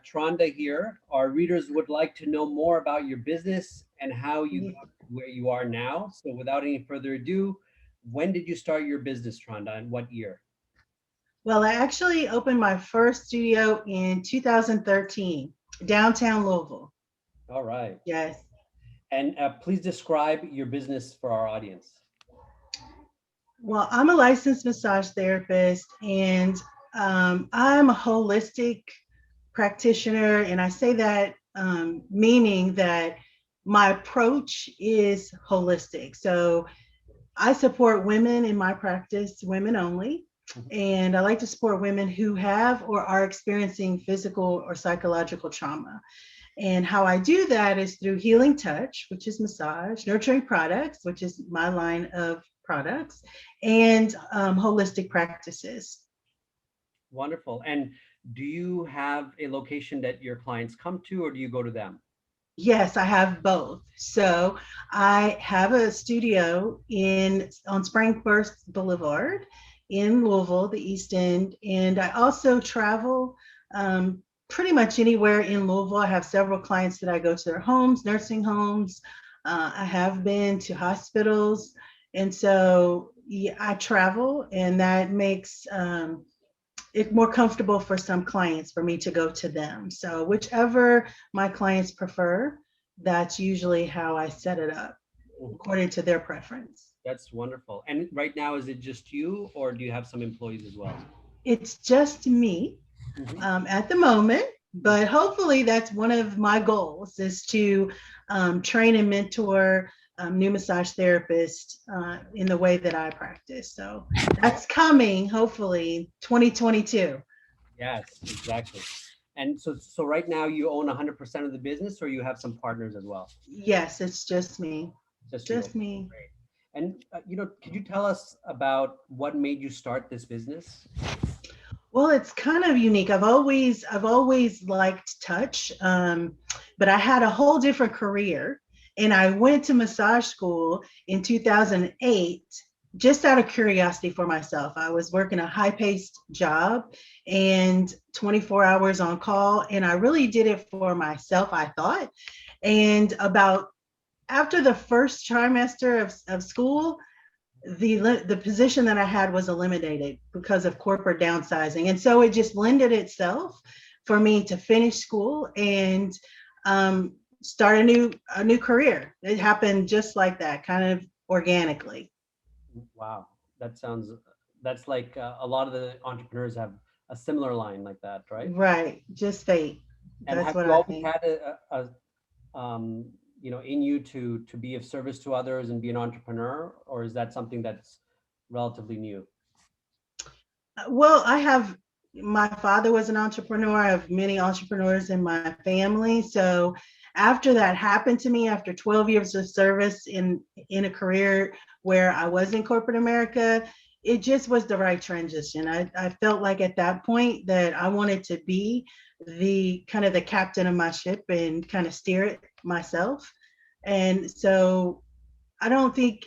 Tronda here. Our readers would like to know more about your business and how you got to where you are now. So without any further ado, when did you start your business, Tronda, and what year? Well, I actually opened my first studio in 2013, downtown Louisville. All right. Yes. And please describe your business for our audience. Well, I'm a licensed massage therapist and I'm a holistic practitioner. And I say that meaning that my approach is holistic. So I support women in my practice, women only. And I like to support women who have or are experiencing physical or psychological trauma. And how I do that is through healing touch, which is massage, nurturing products, which is my line of products, and holistic practices. Wonderful. And do you have a location that your clients come to, or do you go to them? Yes, I have both. So I have a studio in on Spring First Boulevard in Louisville, the East End, and I also travel pretty much anywhere in Louisville. I have several clients that I go to their homes, nursing homes. I have been to hospitals, and so yeah, I travel, and that makes it more comfortable for some clients for me to go to them. So whichever my clients prefer, that's usually how I set it up Mhm. according to their preference. That's wonderful. And right now, is it just you, or do you have some employees as well? It's just me Mhm. at the moment, but hopefully that's one of my goals is to train and mentor new massage therapists in the way that I practice. So that's coming hopefully 2022. Yes, exactly. And so right now you own 100% of the business, or you have some partners as well? Yes, it's just me. Just you. Just me. Great. And could you tell us about what made you start this business? Well, it's kind of unique. I've always liked touch, but I had a whole different career, and I went to massage school in 2008 just out of curiosity for myself. I was working a high-paced job and 24 hours on call, and I really did it for myself, I thought. And about after the first trimester of school, the position that I had was eliminated because of corporate downsizing, and so it just lended itself for me to finish school and start a new career. It happened just like that, kind of organically. Wow, that's like a lot of the entrepreneurs have a similar line like that, right? Right, just fate. And That's have what you I always think. had in you to be of service to others and be an entrepreneur, or is that something that's relatively new? Well, I have my father was an entrepreneur. I have many entrepreneurs in my family. So after that happened to me, after 12 years of service in a career where I was in corporate America, it just was the right transition. I felt like at that point that I wanted to be the kind of the captain of my ship and kind of steer it myself. And so I don't think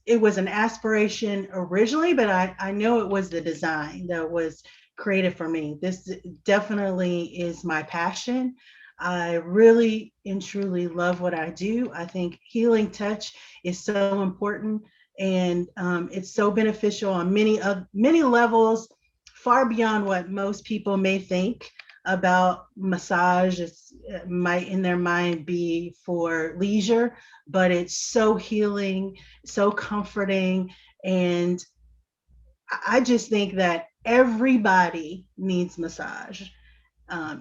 it was an aspiration originally, but I know it was the design that was created for me. This definitely is my passion. I really and truly love what I do. I think healing touch is so important, and it's so beneficial on many levels, far beyond what most people may think about massage. It might in their mind be for leisure, but it's so healing, so comforting. And I just think that everybody needs massage.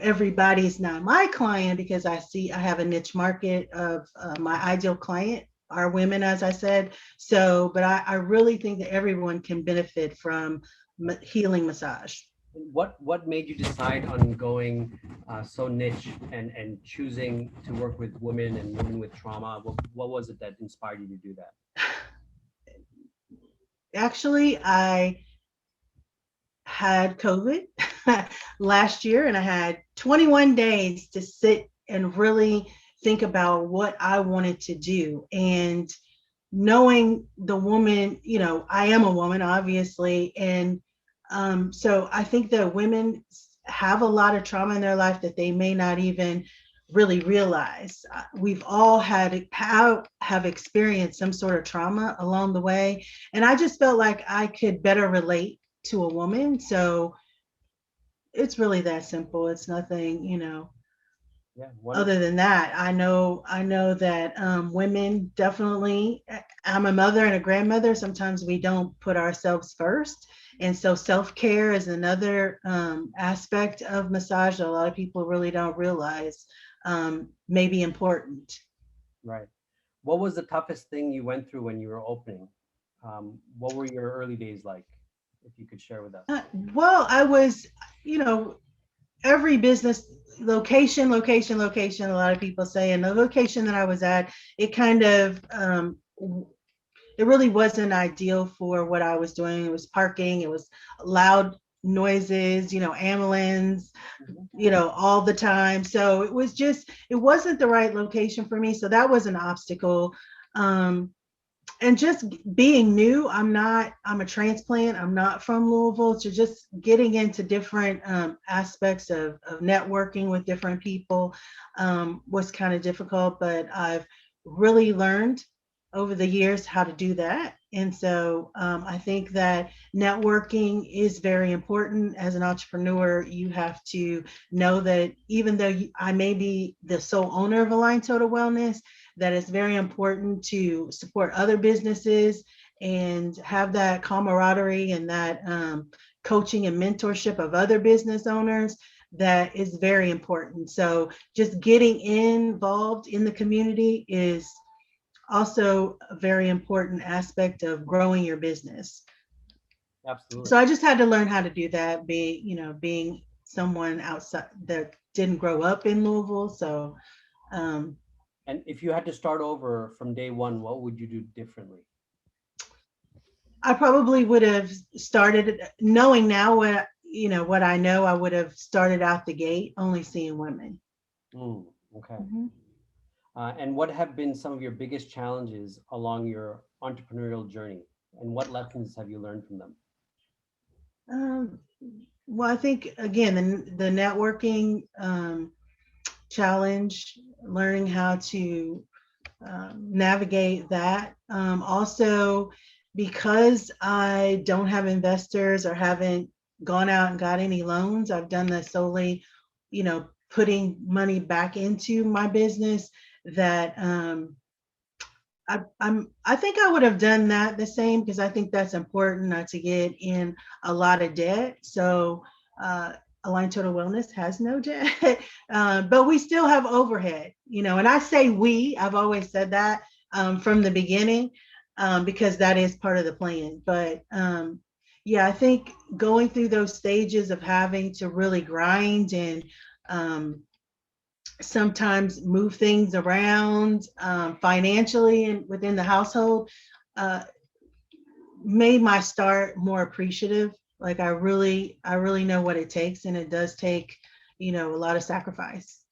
Everybody is not my client because I have a niche market of my ideal client are women, as I said. So, but I really think that everyone can benefit from healing massage. What made you decide on going so niche and choosing to work with women and women with trauma? What was it that inspired you to do that? Actually, I had COVID last year, and I had 21 days to sit and really think about what I wanted to do. And knowing the woman, I am a woman, obviously. And so I think that women have a lot of trauma in their life that they may not even really realize. We've all have experienced some sort of trauma along the way, and I just felt like I could better relate to a woman. So it's really that simple. It's nothing, Yeah, wonderful. other than that. I know that women definitely, I'm a mother and a grandmother. Sometimes we don't put ourselves first. And so self-care is another aspect of massage that a lot of people really don't realize may be important. Right. What was the toughest thing you went through when you were opening? What were your early days like, if you could share with us? Well, I was, you know, every business location, a lot of people say, and the location that I was at, it kind of it really wasn't ideal for what I was doing. It was parking, it was loud noises, ambulance, Mhm. all the time. So it wasn't the right location for me. So that was an obstacle. Um, and just being new, I'm a transplant, I'm not from Louisville. So just getting into different aspects of networking with different people was kind of difficult, but I've really learned over the years how to do that. And so I think that networking is very important. As an entrepreneur, you have to know that even though I may be the sole owner of Align Total Wellness, that it's very important to support other businesses and have that camaraderie and that coaching and mentorship of other business owners. That is very important. So just getting involved in the community is also a very important aspect of growing your business. Absolutely. So I just had to learn how to do that, being someone outside that didn't grow up in Louisville. So um, And if you had to start over from day one, what would you do differently? I probably would have started, knowing now what I know, I would have started out the gate only seeing women. Mm, okay. Mhm. And what have been some of your biggest challenges along your entrepreneurial journey? And what lessons have you learned from them? Um, well, I think again the networking challenge, learning how to navigate that. Also, because I don't have investors or haven't gone out and got any loans, I've done this solely, putting money back into my business. That I think I would have done that the same, because I think that's important, not to get in a lot of debt. So uh, Align Total Wellness has no debt, but we still have overhead, and I say I've always said that from the beginning, because that is part of the plan. But yeah, I think going through those stages of having to really grind and um, sometimes move things around financially and within the household uh, made my start more appreciative. Like I really know what it takes, and it does take, a lot of sacrifice.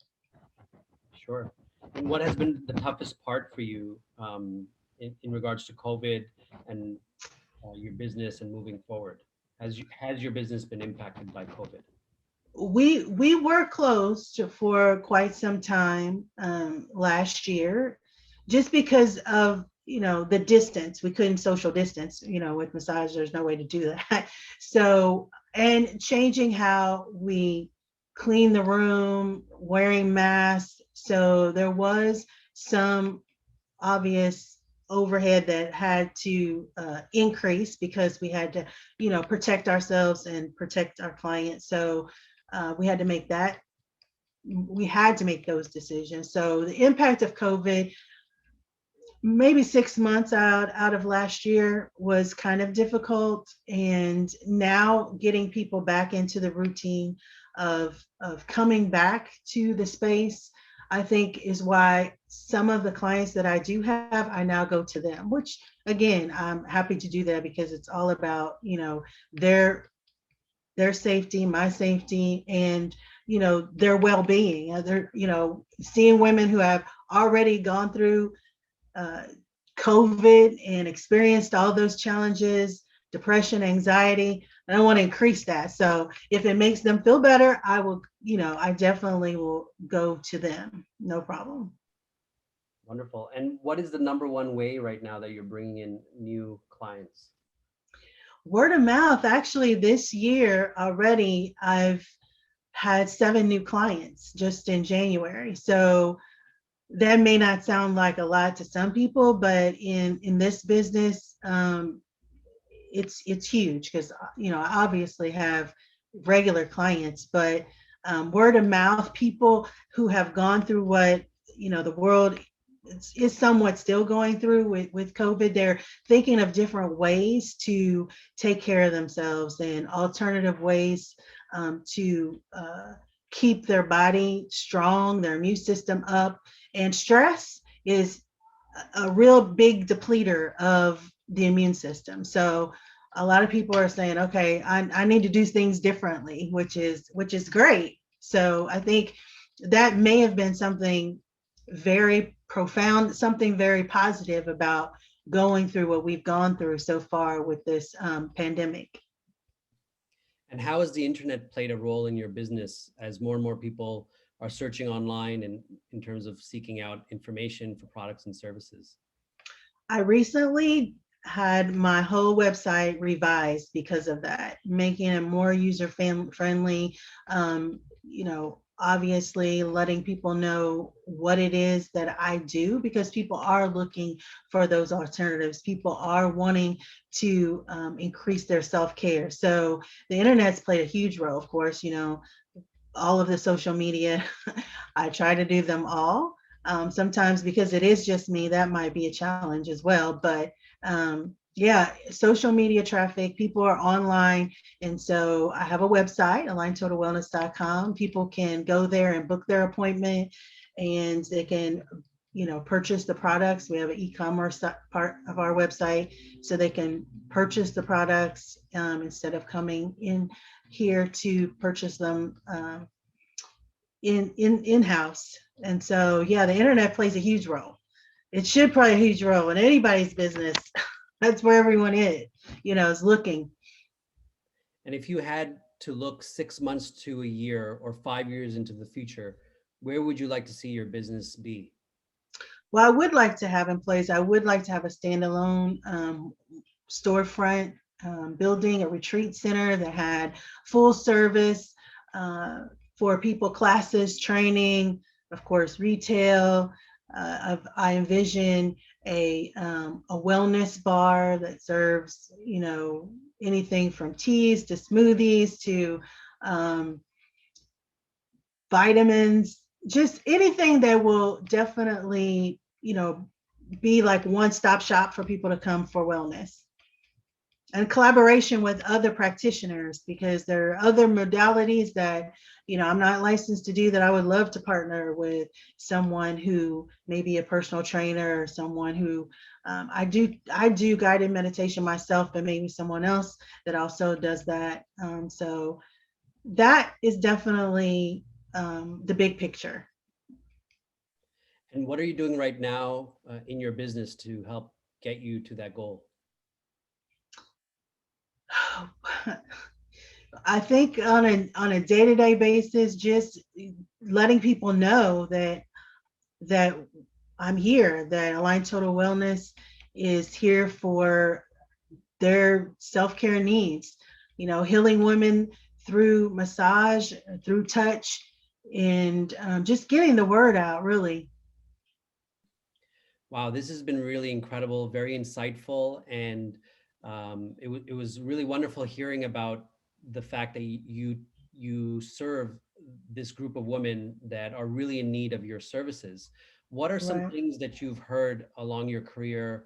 Sure. And what has been the toughest part for you in regards to COVID and your business and moving forward? Has your business been impacted by COVID? We were closed for quite some time last year, just because of the distance. We couldn't social distance. With massage, there's no way to do that. So, and changing how we clean the room, wearing masks. So there was some obvious overhead that had to increase, because we had to protect ourselves and protect our clients. So we had to make those decisions. So the impact of COVID, maybe 6 months out of last year, was kind of difficult, and now getting people back into the routine of coming back to the space, I think, is why some of the clients that I do have, I now go to them, which again, I'm happy to do that, because it's all about their safety, my safety, and their well-being. They're seeing women who have already gone through uh, COVID and experienced all those challenges, depression, anxiety. I don't want to increase that. So if it makes them feel better, I will, I definitely will go to them. No problem. Wonderful. And what is the number one way right now that you're bringing in new clients? Word of mouth. Actually, this year already, I've had 7 new clients just in January. So that may not sound like a lot to some people, but in this business, it's huge because I obviously have regular clients, but word of mouth, people who have gone through what the world is somewhat still going through with COVID. They're thinking of different ways to take care of themselves and alternative ways to keep their body strong, their immune system up. And stress is a real big depleter of the immune system. So a lot of people are saying, okay, I need to do things differently, which is great. So I think that may have been something very profound, something very positive about going through what we've gone through so far with this pandemic. And how has the internet played a role in your business as more and more people are searching online and in terms of seeking out information for products and services? I recently had my whole website revised because of that, making it more user friendly. Obviously letting people know what it is that I do, because people are looking for those alternatives. People are wanting to increase their self-care. So the internet's played a huge role, of course, all of the social media. I try to do them all. Sometimes because it is just me, that might be a challenge as well. But yeah, social media traffic, people are online. And so I have a website, aligntotalwellness.com. People can go there and book their appointment, and they can, purchase the products. We have an e-commerce part of our website, so they can purchase the products instead of coming in here to purchase them in-house. And so, yeah, the internet plays a huge role. It should play a huge role in anybody's business. That's where everyone is looking. And if you had to look 6 months to a year or 5 years into the future, where would you like to see your business be? Well, I would like to have in place, I would like to have a standalone storefront building, a retreat center that had full service for people, classes, training, of course, retail. I envision a wellness bar that serves, anything from teas to smoothies to vitamins, just anything that will definitely, be like one-stop shop for people to come for wellness. And collaboration with other practitioners, because there are other modalities that I'm not licensed to do, that I would love to partner with someone who may be a personal trainer, or someone who I do guided meditation myself, but maybe someone else that also does that. So that is definitely the big picture. And what are you doing right now in your business to help get you to that goal? I think on a day-to-day basis, just letting people know that I'm here, that Aligned Total Wellness is here for their self-care needs, healing women through massage, through touch, and just getting the word out, really. Wow, this has been really incredible, very insightful, and it was really wonderful hearing about the fact that you serve this group of women that are really in need of your services. What are some Right. things that you've heard along your career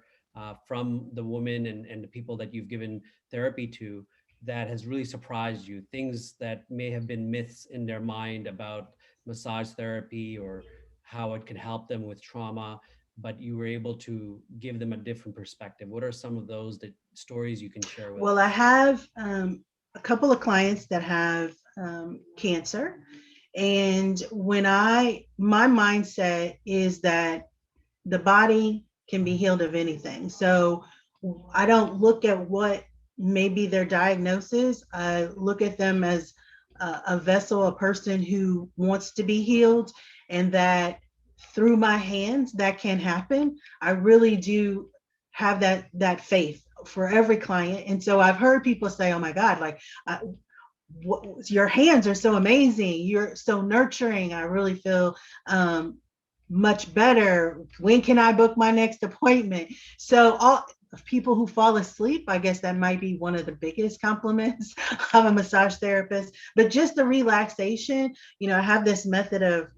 from the women and the people that you've given therapy to that has really surprised you? Things that may have been myths in their mind about massage therapy or how it could help them with trauma, but you were able to give them a different perspective. What are some of those stories you can share with us? Well, I have a couple of clients that have cancer. And my mindset is that the body can be healed of anything. So I don't look at what maybe their diagnosis. I look at them as a vessel, a person who wants to be healed, and that through my hands that can happen. I really do have that faith for every client. And so I've heard people say, "Oh my God, like your hands are so amazing. You're so nurturing. I really feel much better. When can I book my next appointment?" So all people who fall asleep, I guess that might be one of the biggest compliments of a massage therapist. But just the relaxation, I have this method of,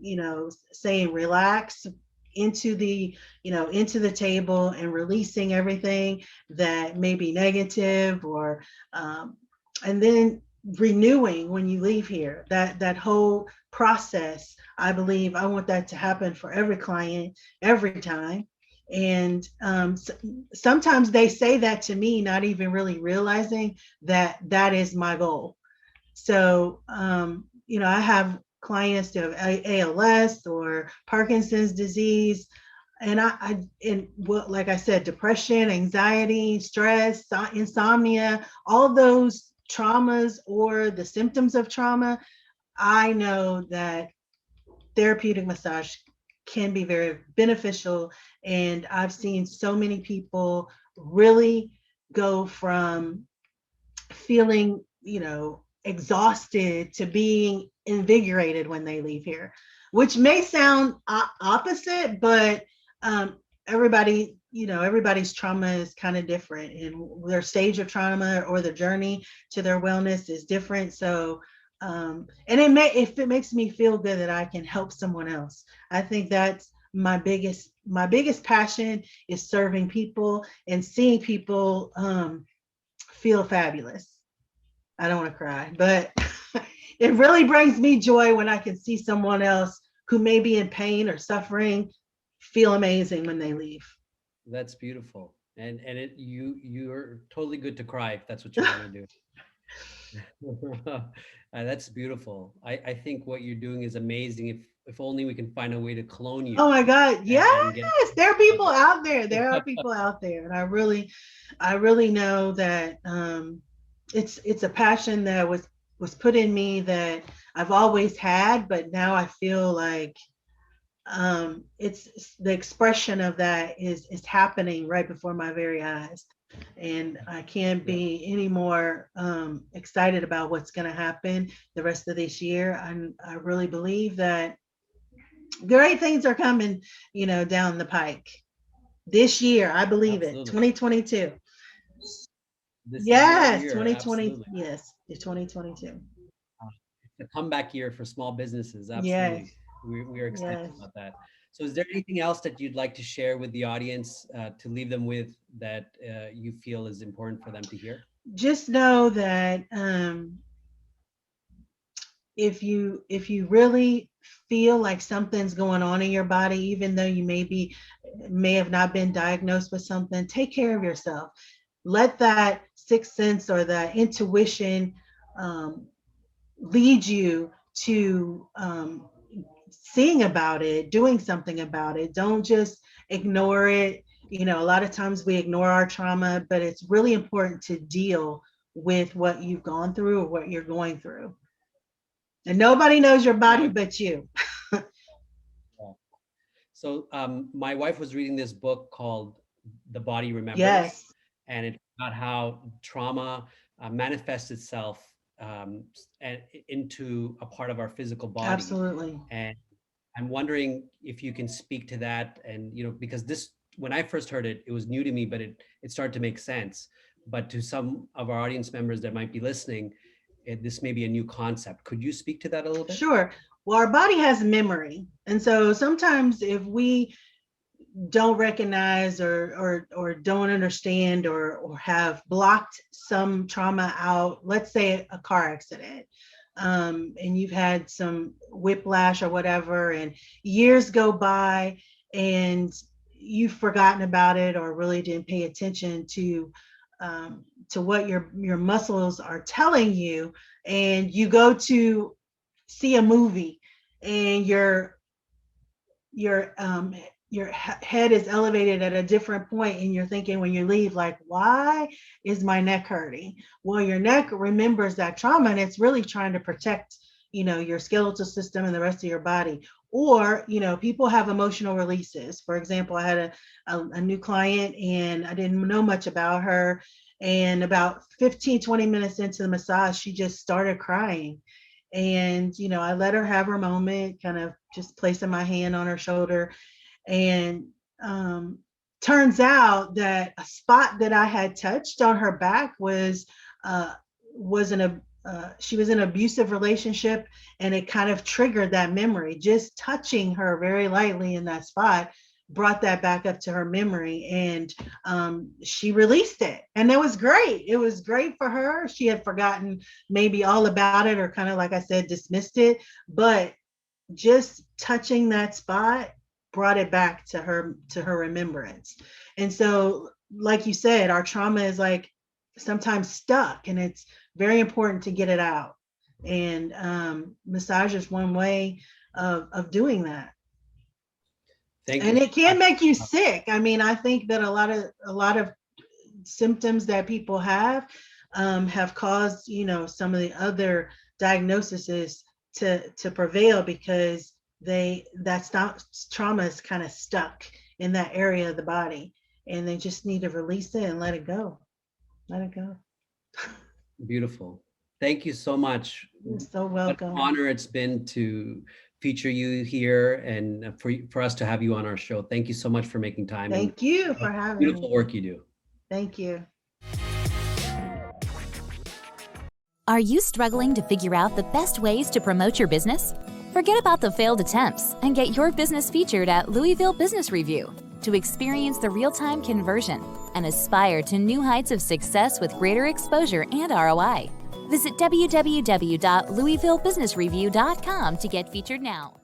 saying relax into the into the table and releasing everything that may be negative, or and then renewing when you leave here. That whole process, I believe I want that to happen for every client every time. And sometimes they say that to me, not even really realizing that that is my goal. So I have clients that have ALS or Parkinson's disease, and like I said, depression, anxiety, stress, insomnia, all those traumas or the symptoms of trauma. I know that therapeutic massage can be very beneficial, and I've seen so many people really go from feeling, exhausted to being invigorated when they leave here, which may sound opposite, but everybody, everybody's trauma is kind of different, and their stage of trauma or the journey to their wellness is different. So, and if it makes me feel good that I can help someone else, I think that's my biggest passion is serving people and seeing people feel fabulous. I don't want to cry, but it really brings me joy when I can see someone else who may be in pain or suffering feel amazing when they leave. That's beautiful. And you're totally good to cry if that's what you want to do. That's beautiful. I think what you're doing is amazing. If only we can find a way to clone Oh you my God. and Yes, get there are people out there. There are people out there. And I really know that it's a passion that was put in me that I've always had, but now I feel like it's the expression of that is happening right before my very eyes, and I can't yeah. be any more excited about what's going to happen the rest of this year. I really believe that great things are coming, down the pike this year. I believe it. Absolutely. 2022. This is your Yes, year. 2020. Absolutely. Yes, it's 2022. Uh, It's a comeback year for small businesses. Yes, Absolutely. We are excited yes. about that. So, is there anything else that you'd like to share with the audience to leave them with that you feel is important for them to hear? Just know that if you really feel like something's going on in your body, even though you may have not been diagnosed with something, take care of yourself. Let that sixth sense or that intuition um, lead you to seeing about it, doing something about it. Don't just ignore it. A lot of times we ignore our trauma, but it's really important to deal with what you've gone through or what you're going through. And nobody knows your body Yeah. but you. Yeah. So, my wife was reading this book called The Body Remembers, Yes, and it's about how trauma manifests itself into a part of our physical body. absolutely. And I'm wondering if you can speak to that. And, because when I first heard it, it was new to me, but it started to make sense. But to some of our audience members that might be listening, this may be a new concept. Could you speak to that a little bit? Sure. Well, our body has memory. And so sometimes if we don't recognize or don't understand or have blocked some trauma out, let's say a car accident, and you've had some whiplash or whatever, and years go by and you've forgotten about it or really didn't pay attention to what your muscles are telling you, and you go to see a movie and your head is elevated at a different point, and you're thinking when you leave, like, why is my neck hurting? Well, your neck remembers that trauma, and it's really trying to protect, your skeletal system and the rest of your body. Or, people have emotional releases. For example, I had a new client, and I didn't know much about her. And about 15, 20 minutes into the massage, she just started crying. And, I let her have her moment, kind of just placing my hand on her shoulder. And turns out that a spot that I had touched on her back she was in an abusive relationship, and it kind of triggered that memory. Just touching her very lightly in that spot brought that back up to her memory, and she released it. And it was great. It was great for her. She had forgotten maybe all about it, or kind of, like I said, dismissed it. But just touching that spot brought it back to her remembrance. And so, like you said, our trauma is like sometimes stuck, and it's very important to get it out. And massage is one way of doing that. Thank and you. It can make you sick. I mean, I think that a lot of symptoms that people have caused, some of the other diagnoses to prevail, because trauma is kind of stuck in that area of the body, and they just need to release it and let it go. Beautiful. Thank you so much. You're so welcome. What an honor it's been to feature you here, and for us to have you on our show. Thank you so much for making time. Thank you for having me. Beautiful work you do. Thank you. Are you struggling to figure out the best ways to promote your business? Forget about the failed attempts and get your business featured at Louisville Business Review to experience the real-time conversion and aspire to new heights of success with greater exposure and ROI. Visit www.louisvillebusinessreview.com to get featured now.